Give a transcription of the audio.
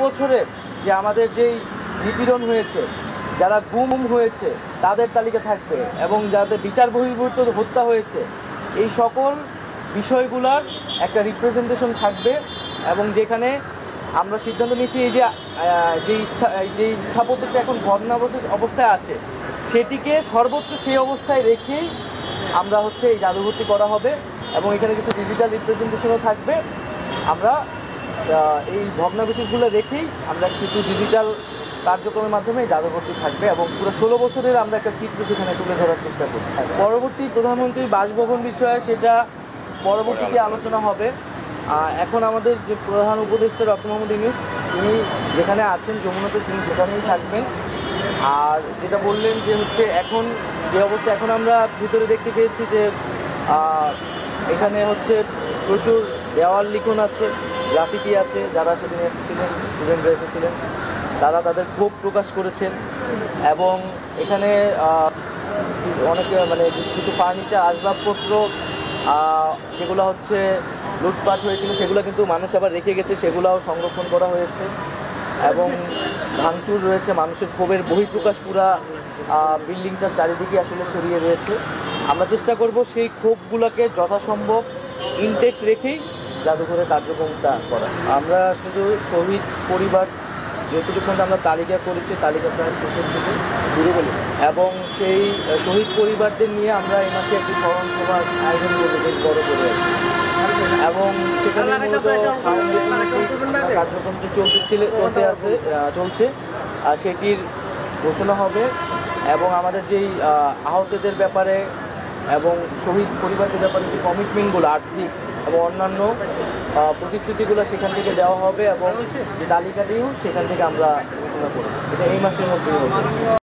বছরের যে আমাদের যেই নিপীড়ন হয়েছে, যারা গুম হয়েছে তাদের তালিকা থাকবে, এবং যাদের বিচার বহির্ভূত হত্যা হয়েছে, এই সকল বিষয়গুলোর একটা রিপ্রেজেন্টেশন থাকবে। এবং যেখানে আমরা সিদ্ধান্ত নিয়েছি এই যে স্থাপত্যটা এখন ভগ্নাবশেষ অবস্থায় আছে সেটিকে সর্বোচ্চ সেই অবস্থায় রেখেই আমরা এই জাদুঘরটি করা হবে, এবং এখানে কিছু ডিজিটাল রিপ্রেজেন্টেশনও থাকবে। আমরা এই ভগ্নাবশেষগুলো রেখেই আমরা কিছু ডিজিটাল কার্যক্রমের মাধ্যমে এই জাদুঘরটি থাকবে, এবং পুরো 16 বছরের আমরা একটা চিত্র সেখানে তুলে ধরার চেষ্টা করি। পরবর্তী প্রধানমন্ত্রীর বাসভবন বিষয়ে সেটা পরবর্তীতে আলোচনা হবে। এখন আমাদের যে প্রধান উপদেষ্টা ডক্টর মোহাম্মদ ইউনূস, তিনি যেখানে আছেন যমুনাতে, তিনি সেখানেই থাকবেন। আর যেটা বললেন যে এখন যে অবস্থা, এখন আমরা ভিতরে দেখতে পেয়েছি যে এখানে প্রচুর দেওয়াল লিখন আছে, গ্রাফিতি আছে। যারা সেদিন এসেছিলেন, স্টুডেন্টরা এসেছিলেন, তারা তাদের ক্ষোভ প্রকাশ করেছেন। এবং এখানে অনেকে কিছু ফার্নিচার, আসবাবপত্র যেগুলো লুটপাট হয়েছিল সেগুলো কিন্তু মানুষ আবার রেখে গেছে, সেগুলোও সংরক্ষণ করা হয়েছে। এবং ভাঙচুর রয়েছে, মানুষের ক্ষোভের বহিঃপ্রকাশ পুরা বিল্ডিংটার চারিদিকে ছড়িয়ে রয়েছে। আমরা চেষ্টা করব সেই ক্ষোভগুলোকে যথাসম্ভব ইনটেক রেখেই জাদুঘরের কার্যক্রমটা করা। আমরা শুধু শহীদ পরিবার যতটুকু আমরা তালিকা করেছি, তালিকাটা শেষের দিকে শুরু করি, এবং সেই শহীদ পরিবারদের নিয়ে আমরা এই মাসে একটি স্মরণ সভার আয়োজন করবো বেশ বড় করে, এবং সেখানে মূলত কার্যক্রমটি চলছে, আর সেটির ঘোষণা হবে। এবং আমাদের যেই আহতদের ব্যাপারে এবং শহীদ পরিবারদের ব্যাপারে যে কমিটমেন্টগুলো, আর্থিক এবং অন্যান্য প্রতিশ্রুতিগুলো সেখান থেকে দেওয়া হবে, এবং যে তালিকাটিও সেখান থেকে আমরা ঘোষণা করব। এটা এই মাসের মধ্যেই হবে।